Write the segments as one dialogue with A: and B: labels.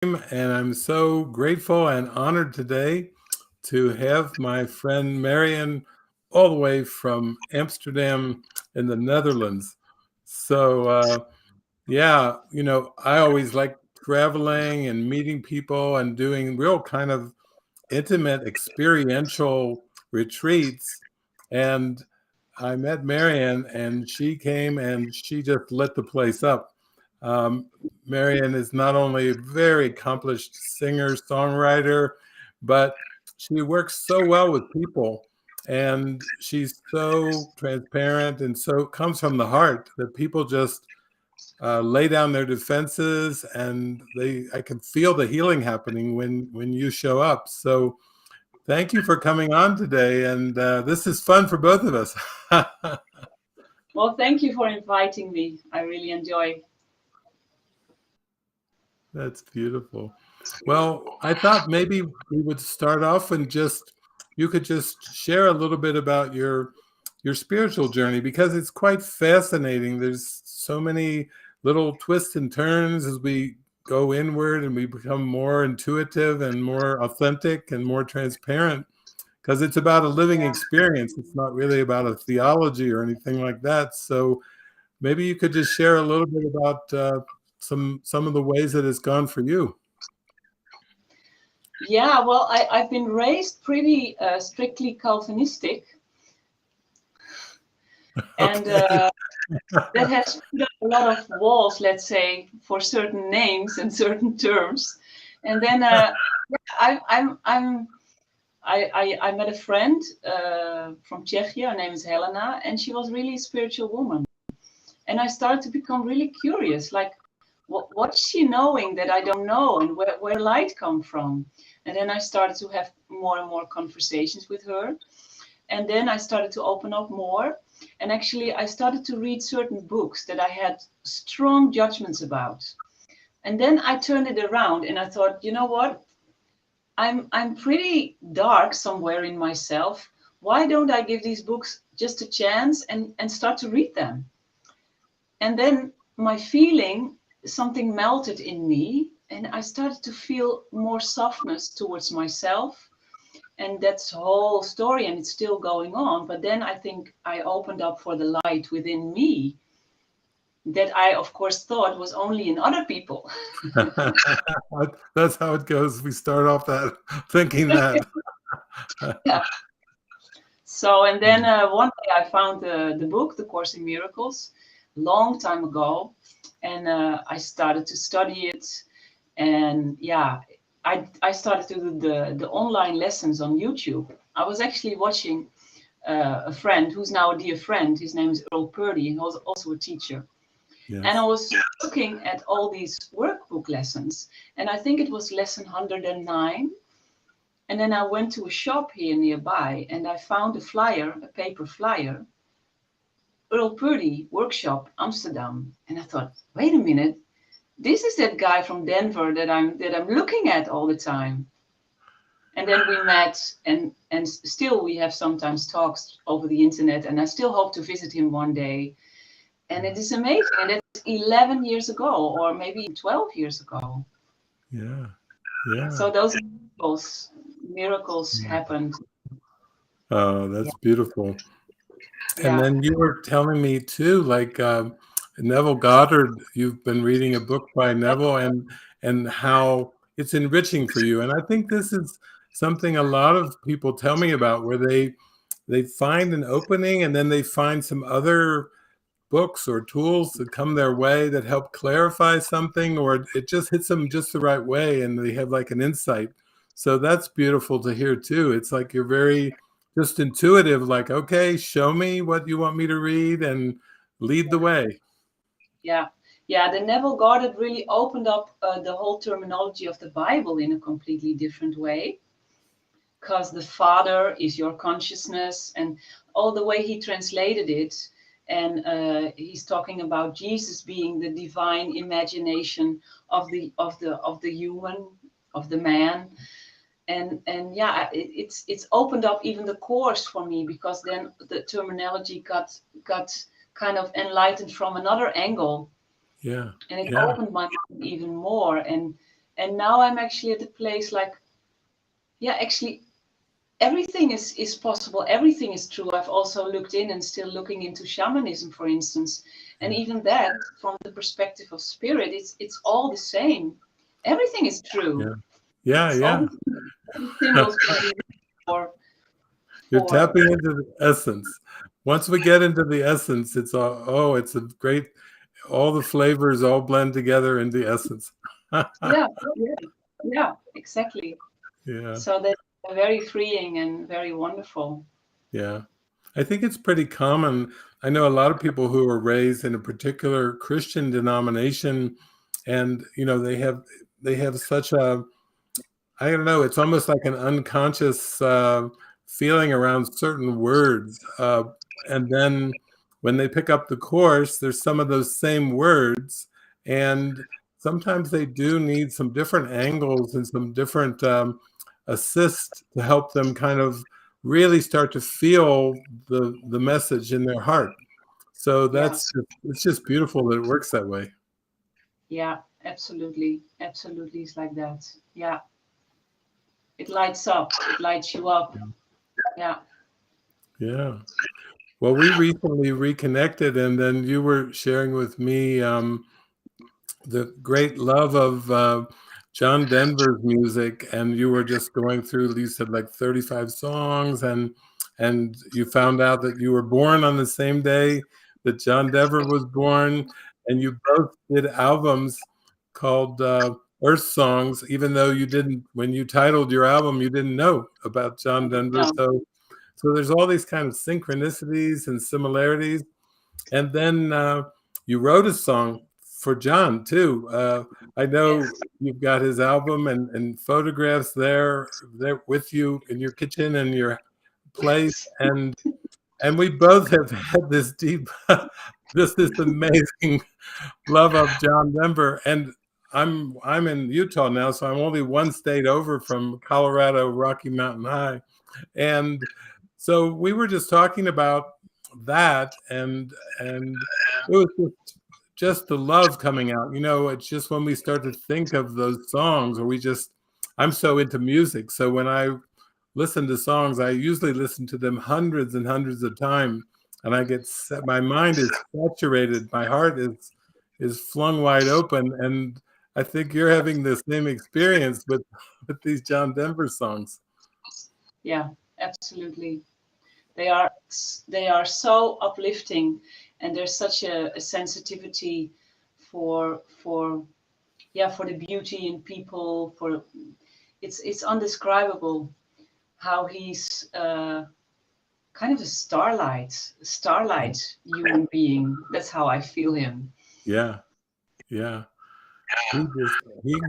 A: and I'm so grateful and honored today to have my friend Marian all the way from Amsterdam in the Netherlands. So, yeah, I always like traveling and meeting people and doing real kind of intimate experiential retreats. And I met Marian, and she came and she just lit the place up. Um, Marian is not only a very accomplished singer, songwriter, but she works so well with people. And she's so transparent and so comes from the heart that people just lay down their defenses, and I can feel the healing happening when you show up. So thank you for coming on today, and this is fun for both of us.
B: Well, thank you for inviting me. I really enjoy.
A: That's beautiful. Well, I thought maybe we would start off and you could just share a little bit about your spiritual journey, because it's quite fascinating. There's so many little twists and turns as we go inward and we become more intuitive and more authentic and more transparent, because it's about a living experience. It's not really about a theology or anything like that. So maybe you could just share a little bit about some of the ways that it's gone for you.
B: Yeah, well, I've been raised pretty strictly Calvinistic, and that has put up a lot of walls, let's say, for certain names and certain terms. And then I met a friend from Czechia. Her name is Helena, and she was really a spiritual woman. And I started to become really curious, like, what's she knowing that I don't know, and where light come from? And then I started to have more and more conversations with her. And then I started to open up more. And actually, I started to read certain books that I had strong judgments about. And then I turned it around and I thought, you know what? I'm pretty dark somewhere in myself. Why don't I give these books just a chance and start to read them? And then my feeling, something melted in me, and I started to feel more softness towards myself. And that's the whole story, and it's still going on. But then I think I opened up for the light within me that I, of course, thought was only in other people.
A: That's how it goes. We start off that thinking that.
B: Yeah. So, and then one day I found the book, The Course in Miracles, long time ago, and I started to study it. And yeah, I started to do the online lessons on YouTube. I was actually watching a friend who's now a dear friend. His name is Earl Purdy. He was also a teacher.
A: Yes.
B: And I was looking at all these workbook lessons. And I think it was lesson 109. And then I went to a shop here nearby and I found a flyer, a paper flyer, Earl Purdy Workshop, Amsterdam. And I thought, wait a minute, this is that guy from Denver that I'm looking at all the time. And then we met, and still we have sometimes talks over the internet, and I still hope to visit him one day. And it is amazing. And that's 11 years ago, or maybe 12 years ago.
A: Yeah. Yeah.
B: So those miracles happened.
A: Oh, that's beautiful.
B: Yeah.
A: And then you were telling me too, like Neville Goddard, you've been reading a book by Neville, and how it's enriching for you. And I think this is something a lot of people tell me about, where they find an opening and then they find some other books or tools that come their way that help clarify something, or it just hits them just the right way and they have like an insight. So that's beautiful to hear too. It's like you're very just intuitive, like, okay, show me what you want me to read and lead the way.
B: Yeah. Yeah, the Neville Goddard really opened up the whole terminology of the Bible in a completely different way, because the Father is your consciousness, and all the way he translated it. And he's talking about Jesus being the divine imagination of the human, of the man. And yeah, it's opened up even the course for me, because then the terminology got kind of enlightened from another angle.
A: Yeah.
B: And it opened my mind even more. And And now I'm actually at the place like, yeah, actually everything is possible. Everything is true. I've also looked in and still looking into shamanism, for instance. And even that, from the perspective of spirit, it's all the same. Everything is true.
A: Yeah,
B: It's all the symbols can be for
A: You're tapping into the essence. Once we get into the essence, it's all, it's a great, all the flavors all blend together in the essence.
B: yeah, exactly.
A: Yeah.
B: So that's very freeing and very wonderful.
A: Yeah. I think it's pretty common. I know a lot of people who are raised in a particular Christian denomination, and they have such a, I don't know, it's almost like an unconscious feeling around certain words. And then when they pick up the course, there's some of those same words. And sometimes they do need some different angles and some different assist to help them kind of really start to feel the message in their heart. So it's just beautiful that it works that way.
B: Yeah, absolutely. Absolutely, it's like that. Yeah. It lights up. It lights you up. Yeah.
A: Yeah. Well, we recently reconnected, and then you were sharing with me the great love of John Denver's music, and you were just going through, you said like 35 songs, and you found out that you were born on the same day that John Denver was born, and you both did albums called Earth Songs, even though you didn't, when you titled your album, you didn't know about John Denver.
B: No.
A: So there's all these kind of synchronicities and similarities. And then you wrote a song for John too. I know you've got his album and photographs there with you in your kitchen and your place, and we both have had this deep, this amazing love of John Denver. And I'm in Utah now, so I'm only one state over from Colorado, Rocky Mountain High, and so we were just talking about that, and it was just the love coming out. It's just when we start to think of those songs, or I'm so into music. So when I listen to songs, I usually listen to them hundreds and hundreds of times, and I get set, my mind is saturated, my heart is flung wide open, and I think you're having the same experience with these John Denver songs.
B: Yeah, absolutely. They are so uplifting, and there's such a sensitivity for the beauty in people. It's undescribable how he's kind of a starlight human being. That's how I feel him.
A: Yeah. He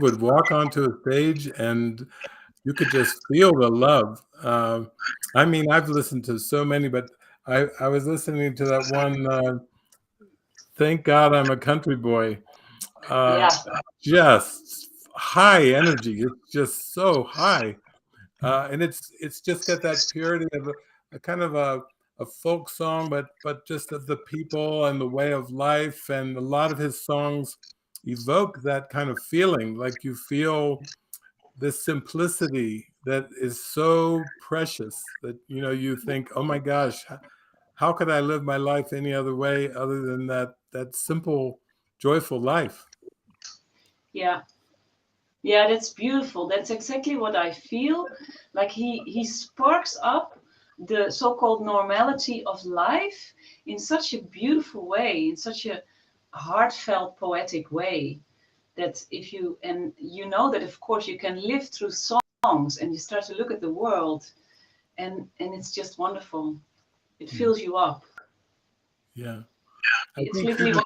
A: would walk onto a stage and you could just feel the love. I mean, I've listened to so many, but I was listening to that one, Thank God I'm a Country Boy. Just high energy. It's just so high. And it's just got that purity of a kind of a folk song, but just of the people and the way of life. And a lot of his songs evoke that kind of feeling, like you feel this simplicity that is so precious that you think, oh my gosh, how could I live my life any other way other than that simple, joyful life?
B: Yeah, that's beautiful. That's exactly what I feel. Like he sparks up the so-called normality of life in such a beautiful way, in such a heartfelt, poetic way, that if you that of course you can live through songs and you start to look at the world, and it's just wonderful. It fills you up.
A: Yeah.
B: It's literally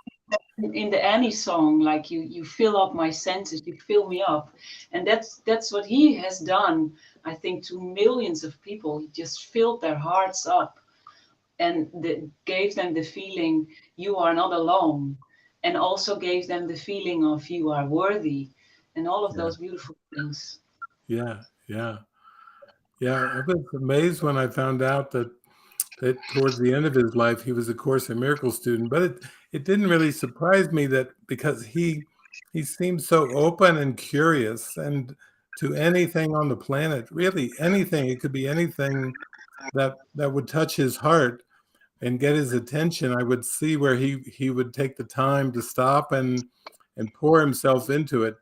B: in the Annie song, like you fill up my senses, you fill me up, and that's what he has done, I think, to millions of people. He just filled their hearts up and gave them the feeling you are not alone, and also gave them the feeling of you are worthy, and all of those beautiful things.
A: Yeah. I was amazed when I found out that towards the end of his life, he was a Course in Miracles student, but it didn't really surprise me that because he he seems so open and curious, and to anything on the planet, really anything. It could be anything that would touch his heart and get his attention. I would see where he would take the time to stop and pour himself into it.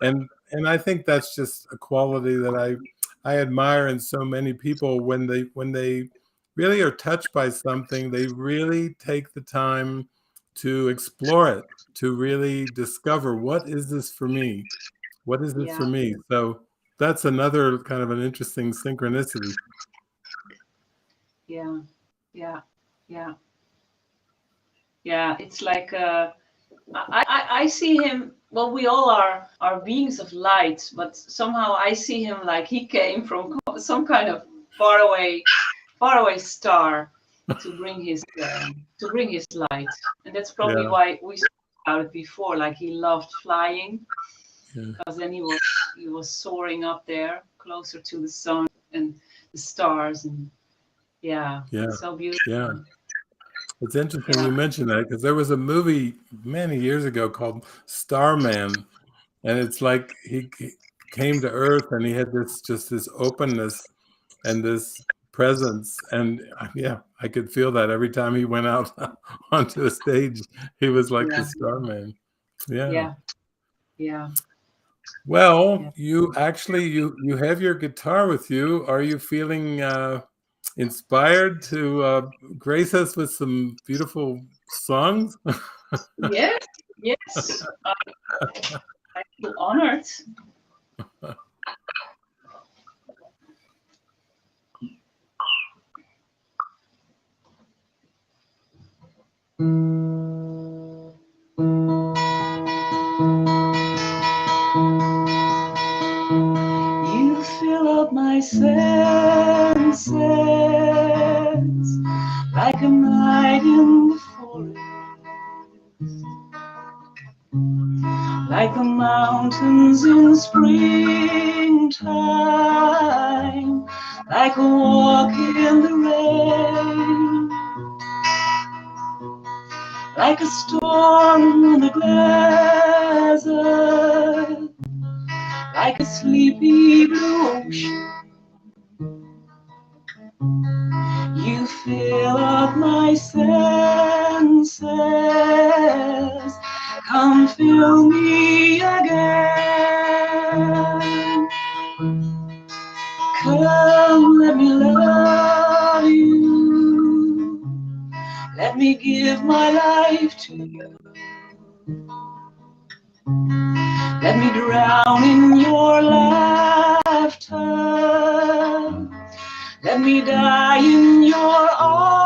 A: And I think that's just a quality that I admire in so many people. When they really are touched by something, they really take the time to explore it, to really discover, what is this for me? What is this for
B: Yeah,
A: me? So that's another kind of an interesting synchronicity.
B: yeah, yeah, yeah, yeah. It's like I see him. Well, we all are beings of light, but somehow I see him like he came from some kind of faraway star to bring his light, and that's probably
A: Yeah,
B: why we spoke about it before. Like he loved flying,
A: yeah,
B: because then he was soaring up there closer to the sun and the stars, and yeah,
A: yeah,
B: it's so
A: yeah.
B: beautiful.
A: It's interesting
B: Yeah,
A: you mentioned that, because there was a movie many years ago called Starman, and it's like he came to Earth and he had this openness and this presence, and yeah, I could feel that every time he went out onto a stage. He was like the
B: yeah,
A: Starman. Yeah.
B: yeah, yeah, yeah.
A: Well, you actually you have your guitar with you. Are you feeling inspired to grace us with some beautiful songs?
B: Yes, yes. I feel honored. You fill up my senses like a night in the forest, like the mountains in springtime, like a walk in the rain, like a storm on the desert, like a sleepy blue ocean. You fill up my senses, come fill me again. Come, let me love you, let me give my life to you. Let me drown in your laughter, let me die in your arms,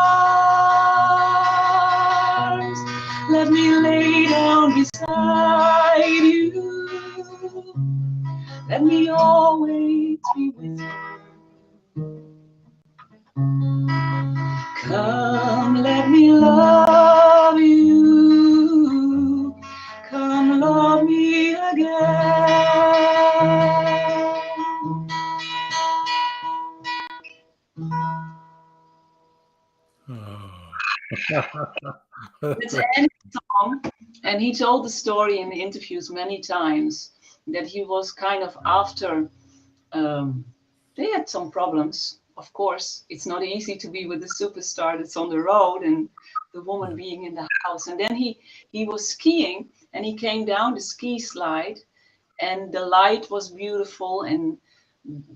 B: let me lay down beside you, let me always be with you. Come, let me love you, come love me again.
A: Oh.
B: It's Andy's song, and he told the story in the interviews many times that he was kind of after they had some problems. Of course, it's not easy to be with a superstar that's on the road and the woman being in the house. And then he was skiing and he came down the ski slide, and the light was beautiful, and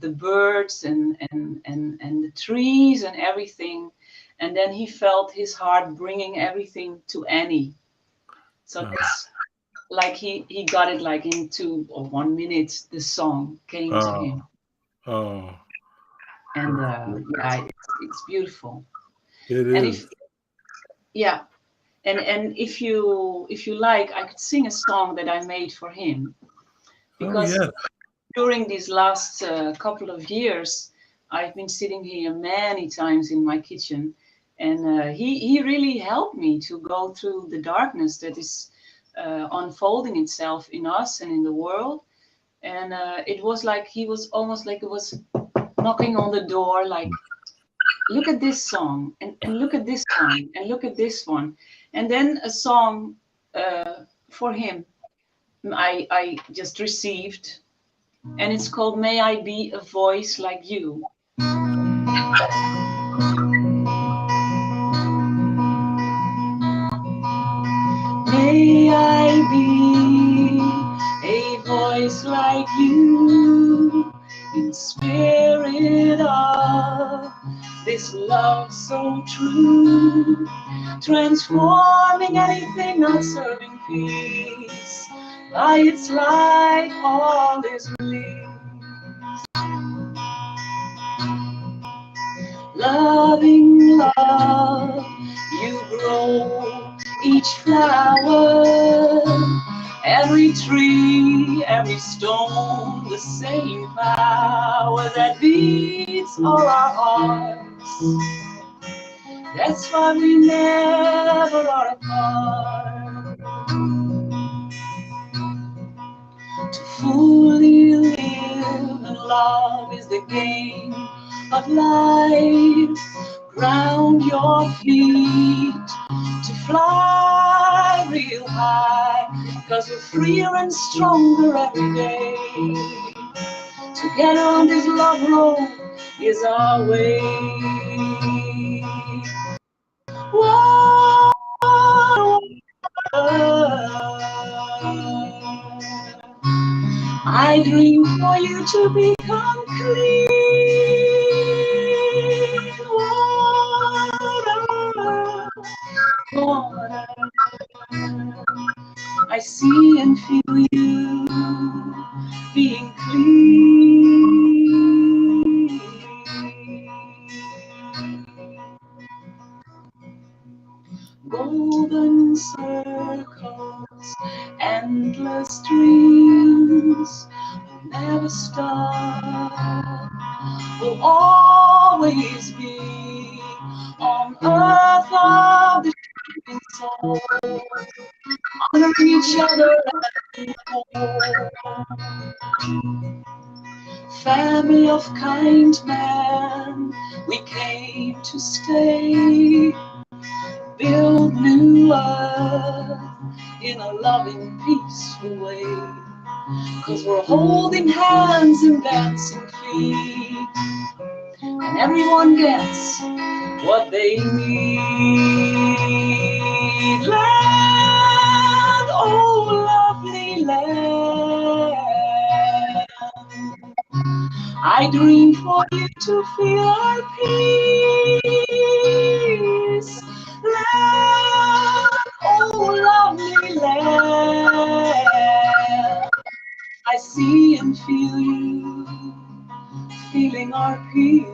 B: the birds and the trees and everything. And then he felt his heart bringing everything to Annie. So that's like he got it like in 2 or 1 minute. The song came to
A: Oh,
B: him,
A: oh,
B: and
A: that's beautiful.
B: yeah, it's beautiful.
A: It
B: And
A: is.
B: if yeah, and if you like, I could sing a song that I made for him,
A: Oh,
B: because
A: yes.
B: during these last couple of years, I've been sitting here many times in my kitchen, and he really helped me to go through the darkness that is unfolding itself in us and in the world. And it was like he was almost like it was knocking on the door, like, look at this song, and look at this one, and look at this one, and then a song for him. I just received, and it's called May I Be a Voice Like You. May I be a voice like you, in spirit of this love so true, transforming anything not serving peace. By its light all is released. Loving love, you grow each flower, every tree, every stone, the same power that beats all our hearts. That's why we never are apart. To fully live and love is the game of life. Ground your feet to fly real high, 'cause we're freer and stronger every day. To get on this love road is our way. Whoa, I dream for you to become clean water, water. I see and feel you being clean. Golden circles, endless dreams, will never stop, will always be on earth of the shaping soul, honoring each other and family of kind men, we came to stay. Build new earth in a loving, peaceful way. 'Cause we're holding hands and dancing feet, and everyone gets what they need. Land, oh lovely land, I dream for you to feel our peace. Land, oh lovely land, I see and feel you, feeling our peace.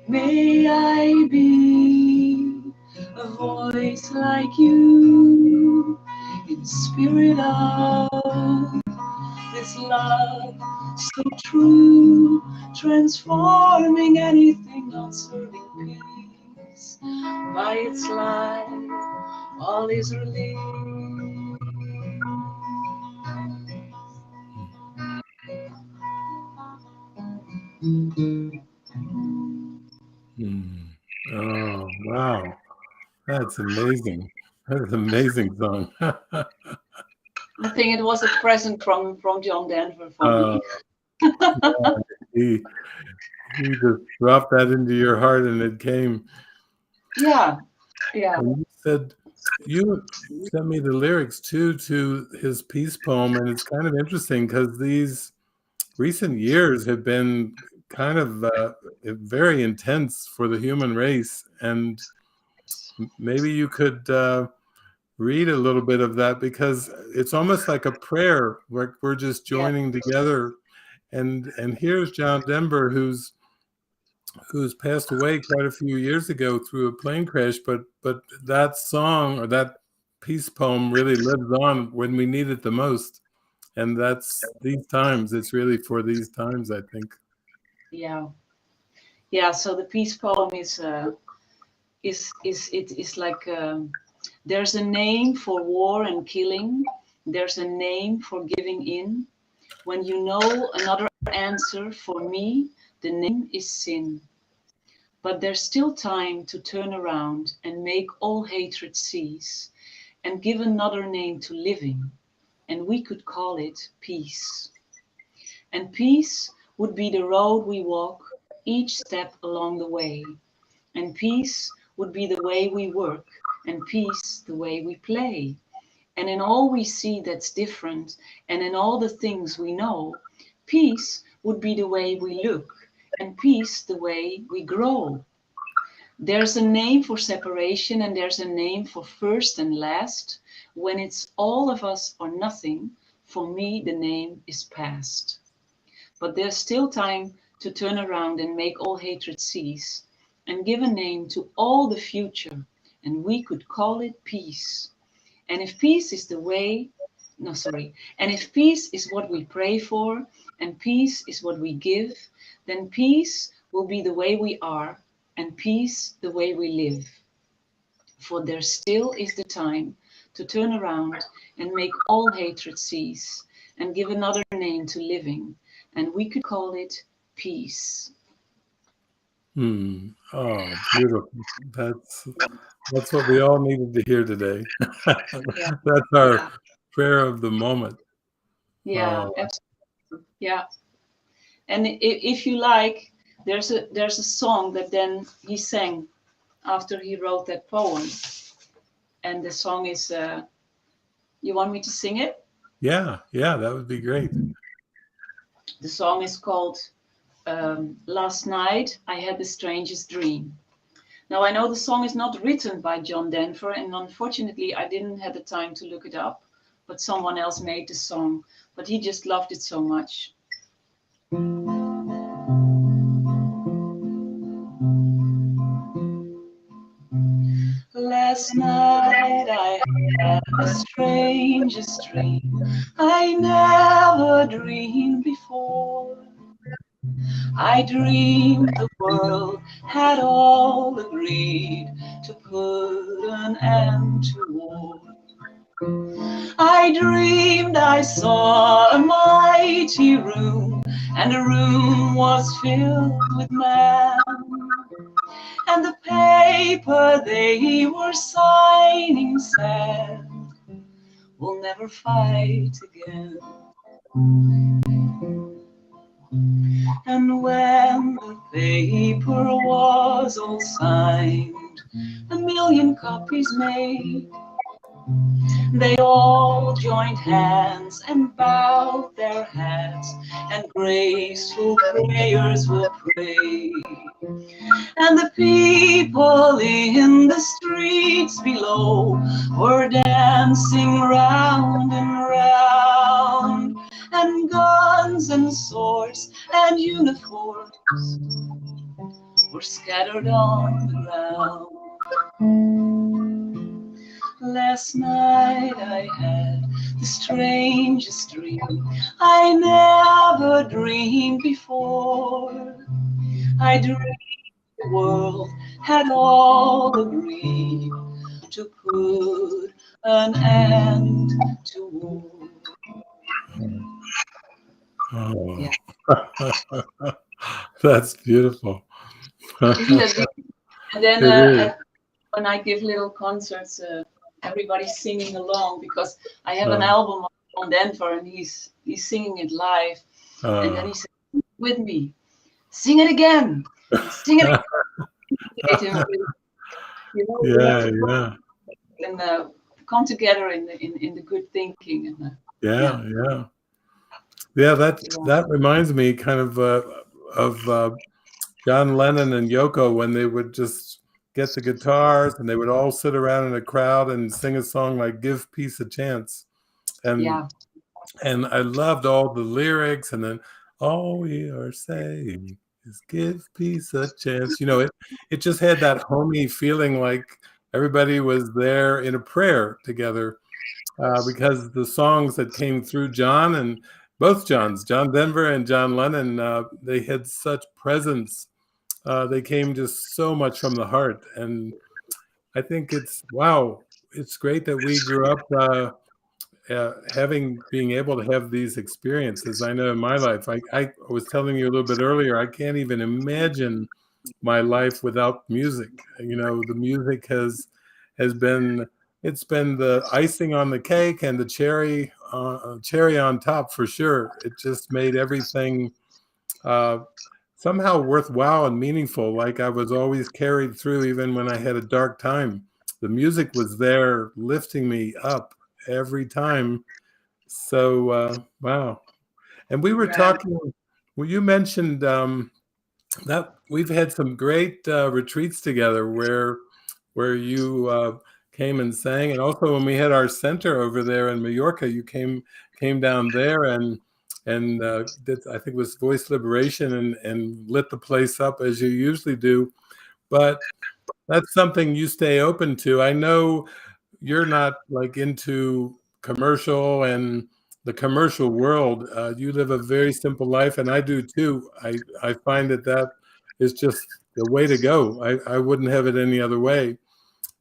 B: May I be a voice like you, in spirit of this love so true, transforming anything not serving peace. By its light, all is released.
A: Oh, wow. That's amazing. That's an amazing song.
B: I think it was a present from John Denver for me.
A: Yeah, he just dropped that into your heart and it came.
B: Yeah, yeah.
A: And you said you sent me the lyrics too to his peace poem, and it's kind of interesting because these recent years have been kind of very intense for the human race, and maybe you could read a little bit of that, because it's almost like a prayer, like we're just joining together. And here's John Denver, who's passed away quite a few years ago through a plane crash, but that song or that peace poem really lives on when we need it the most. And that's these times. It's really for these times, I think.
B: Yeah, yeah. So the peace poem is like there's a name for war and killing. There's a name for giving in. When you know another answer, for me, the name is sin. But there's still time to turn around and make all hatred cease and give another name to living, and we could call it peace. And peace would be the road we walk each step along the way. And peace would be the way we work, and peace the way we play. And in all we see that's different, and in all the things we know, peace would be the way we look, and peace the way we grow. There's a name for separation, and there's a name for first and last. When it's all of us or nothing, for me the name is past. But there's still time to turn around and make all hatred cease, and give a name to all the future, and we could call it peace. And if peace is the way, and if peace is what we pray for, and peace is what we give, then peace will be the way we are, and peace the way we live. For there still is the time to turn around and make all hatred cease, and give another name to living, and we could call it peace.
A: Oh, beautiful. That's what we all needed to hear today.
B: Yeah.
A: That's our prayer of the moment.
B: Yeah, absolutely. Yeah. And if you like, there's a song that then he sang after he wrote that poem. And the song is, you want me to sing it?
A: Yeah, that would be great.
B: The song is called Last Night I Had the Strangest Dream. Now I know the song is not written by John Denver, and unfortunately I didn't have the time to look it up, but someone else made the song, but he just loved it so much. Last night I had the strangest dream I never dreamed before. I dreamed the world had all agreed to put an end to war. I dreamed I saw a mighty room, and the room was filled with men. And the paper they were signing said, "We'll never fight again." And when the paper was all signed, 1,000,000 copies made, they all joined hands and bowed their heads, and graceful prayers were prayed. And the people in the streets below were dancing round and round, and guns and swords and uniforms were scattered on the ground. Last night I had the strangest dream I never dreamed before. I dreamed the world had all agreed to put an end to war.
A: Oh.
B: Yeah.
A: That's beautiful.
B: Isn't that beautiful? And then when I give little concerts, everybody's singing along, because I have an album on Denver, and he's singing it live. And then he said, "With me, sing it again, sing it again." And come together in the good thinking. And,
A: that reminds me kind of John Lennon and Yoko, when they would just get the guitars and they would all sit around in a crowd and sing a song like "Give Peace a Chance." And I loved all the lyrics, and then all we are saying is give peace a chance. It just had that homey feeling, like everybody was there in a prayer together, because the songs that came through John, and both Johns, John Denver and John Lennon, they had such presence. They came just so much from the heart. And I think it's great that we grew up being able to have these experiences. I know in my life, I was telling you a little bit earlier, I can't even imagine my life without music. You know, the music has been, it's been the icing on the cake and the cherry on top for sure. It just made everything somehow worthwhile and meaningful. Like I was always carried through, even when I had a dark time. The music was there lifting me up every time. So wow. And we were
B: Yeah.
A: talking, well, you mentioned that we've had some great retreats together where you came and sang, and also when we had our center over there in Mallorca, you came down there and did, I think it was voice liberation, and lit the place up as you usually do. But that's something you stay open to. I know you're not like into commercial and the commercial world. You live a very simple life, and I do too. I find that that is just the way to go. I wouldn't have it any other way.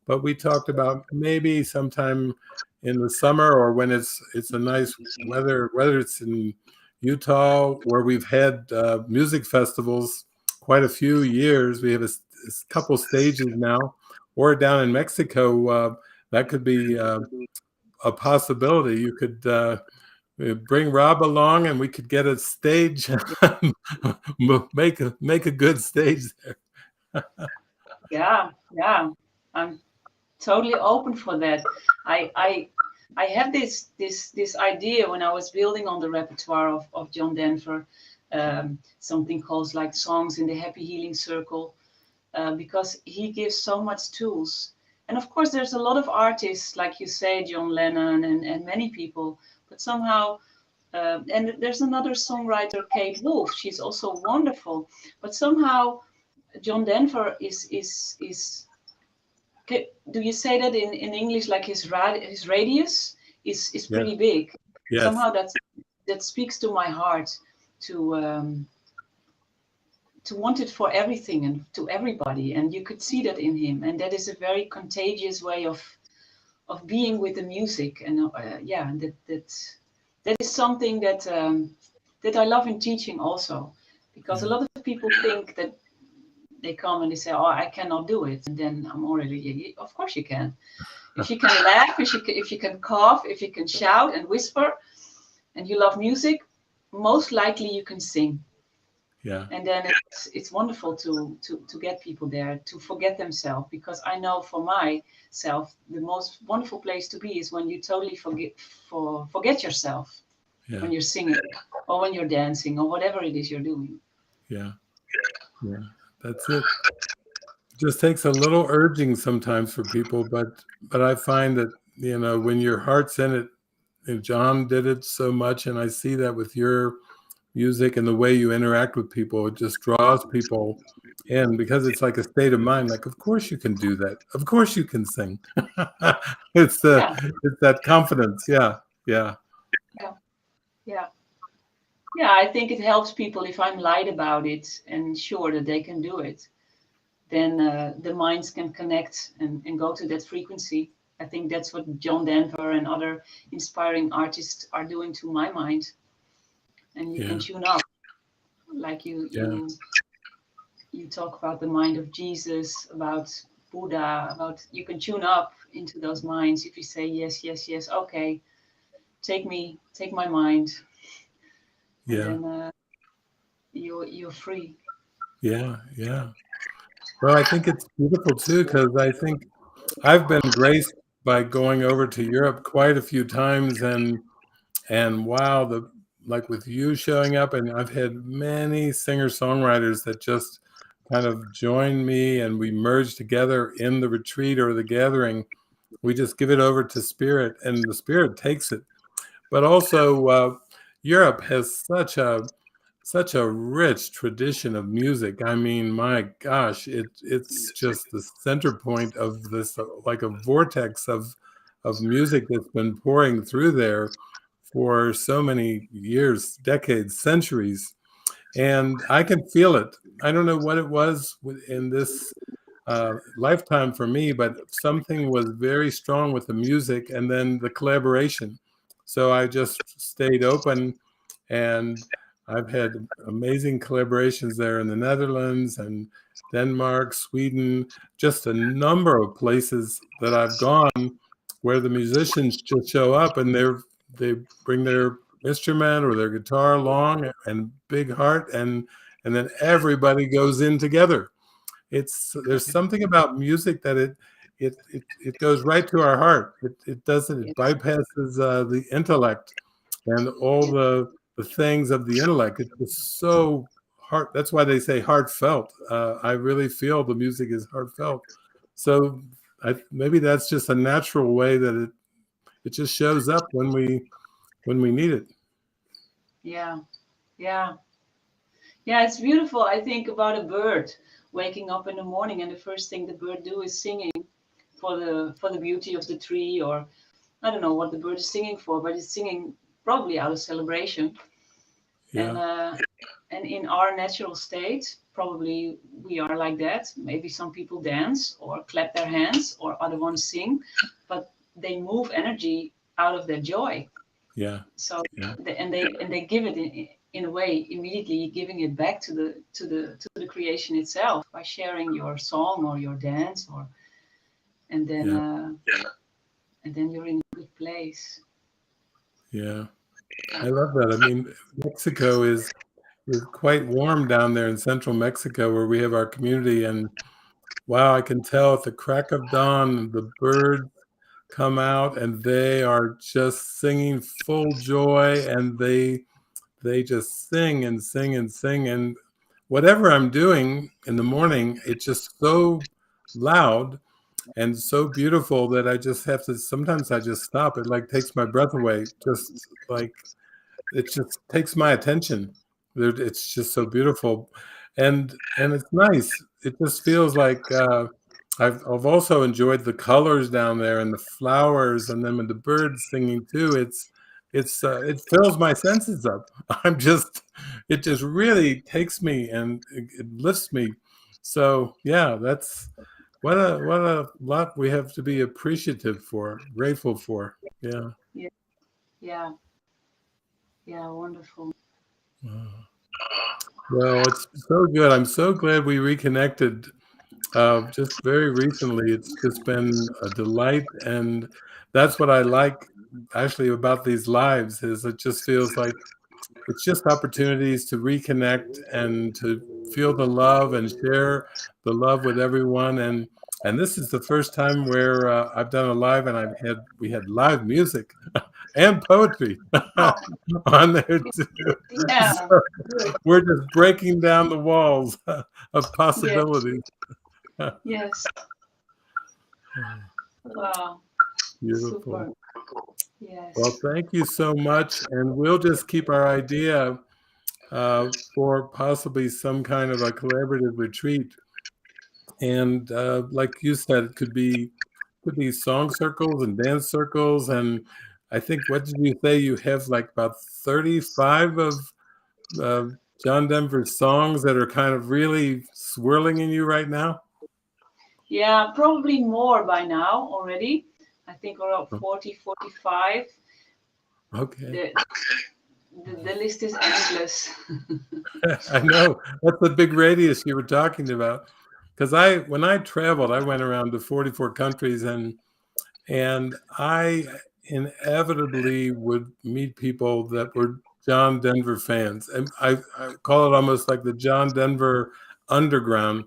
A: But we talked about maybe sometime in the summer, or when it's a nice weather, whether it's in Utah where we've had music festivals quite a few years. We have a couple stages now, or down in Mexico. That could be a possibility. You could bring Rob along, and we could get a stage, make a good stage there.
B: Yeah, yeah. I'm totally open for that. I had this idea when I was building on the repertoire of John Denver, something called like Songs in the Happy Healing Circle, because he gives so much tools. And of course, there's a lot of artists, like you say, John Lennon and many people, but somehow, and there's another songwriter, Kate Wolf. She's also wonderful, but somehow John Denver is do you say that in English, like his radius is
A: Yes,
B: pretty big.
A: yes,
B: Somehow that speaks to my heart to want it for everything and to everybody, and you could see that in him, and that is a very contagious way of being with the music. And yeah, that is something that I love in teaching also, because a
A: yeah,
B: lot of people think that they come and they say, "Oh, I cannot do it," and then I'm already, "Yeah, of course you can. If you can laugh, if you can cough, if you can shout and whisper, and you love music, most likely you can sing."
A: yeah,
B: And then it's wonderful to get people there to forget themselves, because I know for myself the most wonderful place to be is when you totally forget yourself,
A: yeah,
B: when you're singing or when you're dancing or whatever it is you're doing.
A: yeah, yeah. That's it. Just takes a little urging sometimes for people, but I find that, you know, when your heart's in it, and John did it so much, and I see that with your music and the way you interact with people, it just draws people in, because it's like a state of mind. Like, of course you can do that. Of course you can sing. it's the
B: Yeah,
A: it's that confidence. Yeah, yeah,
B: yeah, yeah. Yeah, I think it helps people if I'm light about it and sure that they can do it. Then the minds can connect and go to that frequency. I think that's what John Denver and other inspiring artists are doing to my mind. And you can
A: yeah,
B: tune up, like
A: yeah,
B: you talk about the mind of Jesus, about Buddha, about you can tune up into those minds if you say yes, yes, yes. Okay, take my mind, and
A: yeah,
B: then you're free.
A: yeah, yeah. Well, I think it's beautiful too, because I think I've been graced by going over to Europe quite a few times, and wow, the like with you showing up, and I've had many singer-songwriters that just kind of join me, and we merge together in the retreat or the gathering. We just give it over to spirit, and the spirit takes it. But also, Europe has such a rich tradition of music. I mean, my gosh, it's just the center point of this, like a vortex of music that's been pouring through there for so many years, decades, centuries, and I can feel it. I don't know what it was in this lifetime for me, but something was very strong with the music and then the collaboration. So I just stayed open, and I've had amazing collaborations there in the Netherlands, Denmark, Sweden, just a number of places that I've gone where the musicians just show up and they bring their instrument or their guitar along and big heart, and then everybody goes in together. There's something about music that it goes right to our heart. It bypasses the intellect and all the things of the intellect. It's just so heart. That's why they say heartfelt. I really feel the music is heartfelt. So maybe that's just a natural way that it just shows up when we need it.
B: Yeah, yeah, yeah. It's beautiful. I think about a bird waking up in the morning, and the first thing the bird do is singing for the beauty of the tree, or I don't know what the bird is singing for, but it's singing probably out of celebration.
A: Yeah.
B: And in our natural state, probably we are like that. Maybe some people dance or clap their hands, or other ones sing, but they move energy out of their joy.
A: Yeah.
B: So
A: Yeah.
B: they give it in a way immediately, giving it back to the creation itself by sharing your song or your dance, and then and then you're in a good place.
A: Yeah. I love that. I mean, Mexico is quite warm down there in central Mexico where we have our community, and wow, I can tell at the crack of dawn the birds come out and they are just singing full joy, and they just sing and sing and sing, and whatever I'm doing in the morning, it's just so loud and so beautiful that I just have to, sometimes I just stop. It like takes my breath away, just like it just takes my attention. It's just so beautiful, and it's nice. It just feels like I've also enjoyed the colors down there and the flowers, and then with the birds singing too. It fills my senses up. It just really takes me and it lifts me. So yeah, that's what a lot we have to be appreciative for, grateful for. Yeah.
B: Yeah, yeah, yeah. Wonderful.
A: Well, it's so good. I'm so glad we reconnected just very recently. It's just been a delight, and that's what I like actually about these lives is it just feels like it's just opportunities to reconnect and to feel the love and share the love with everyone. And this is the first time where I've done a live, and we had live music and poetry on there too.
B: Yeah.
A: So we're just breaking down the walls of possibilities.
B: Yes. Wow.
A: Beautiful.
B: Super. Yes.
A: Well, thank you so much, and we'll just keep our idea for possibly some kind of a collaborative retreat. And like you said, it could be song circles and dance circles, and I think, what did you say? You have like about 35 of John Denver's songs that are kind of really swirling in you right now?
B: Yeah, probably more by now already. I think around 40, 45.
A: Okay.
B: The list is endless.
A: I know. That's the big radius you were talking about. Because when I traveled, I went around to 44 countries, and I inevitably would meet people that were John Denver fans. And I call it almost like the John Denver underground.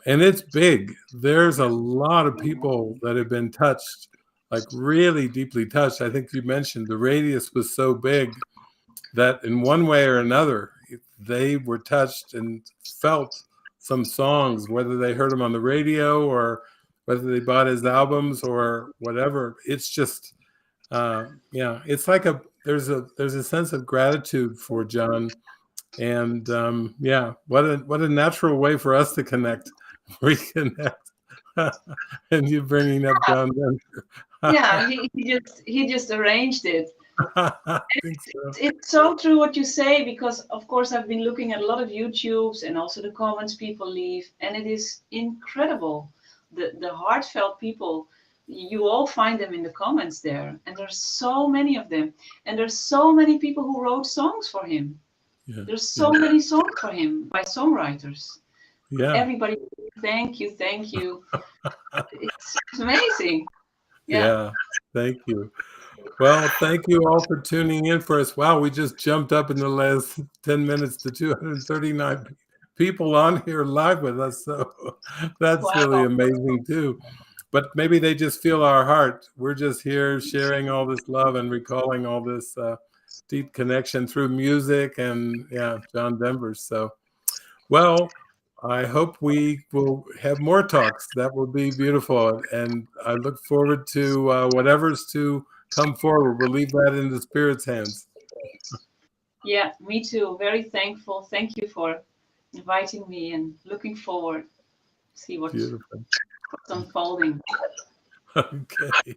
A: And it's big. There's a lot of people that have been touched, like really deeply touched. I think you mentioned the radius was so big that in one way or another, they were touched and felt some songs, whether they heard them on the radio or whether they bought his albums or whatever. It's just, it's like there's a sense of gratitude for John. And what a natural way for us to connect, reconnect. And you bringing up John Denver.
B: Yeah, he just arranged it.
A: I think so.
B: It's so true what you say, because of course I've been looking at a lot of YouTubes and also the comments people leave, and it is incredible. The heartfelt people, you all find them in the comments there, and there's so many of them, and there's so many people who wrote songs for him.
A: Yeah.
B: There's so many songs for him by songwriters.
A: Yeah.
B: Everybody, thank you. It's amazing.
A: Yeah. Thank you. Well, thank you all for tuning in for us. Wow, we just jumped up in the last 10 minutes to 239 people on here live with us. So that's really
B: Wow.
A: amazing too. But maybe they just feel our heart. We're just here sharing all this love and recalling all this deep connection through music and, yeah, John Denver. So, well, I hope we will have more talks. That will be beautiful. And I look forward to whatever's to come forward. We'll leave that in the Spirit's hands.
B: Yeah, me too. Very thankful. Thank you for inviting me and looking forward to see what's
A: Beautiful.
B: unfolding.
A: Okay.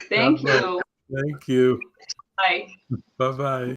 B: Thank
A: God bless.
B: you.
A: Thank you.
B: Bye.
A: Bye-bye.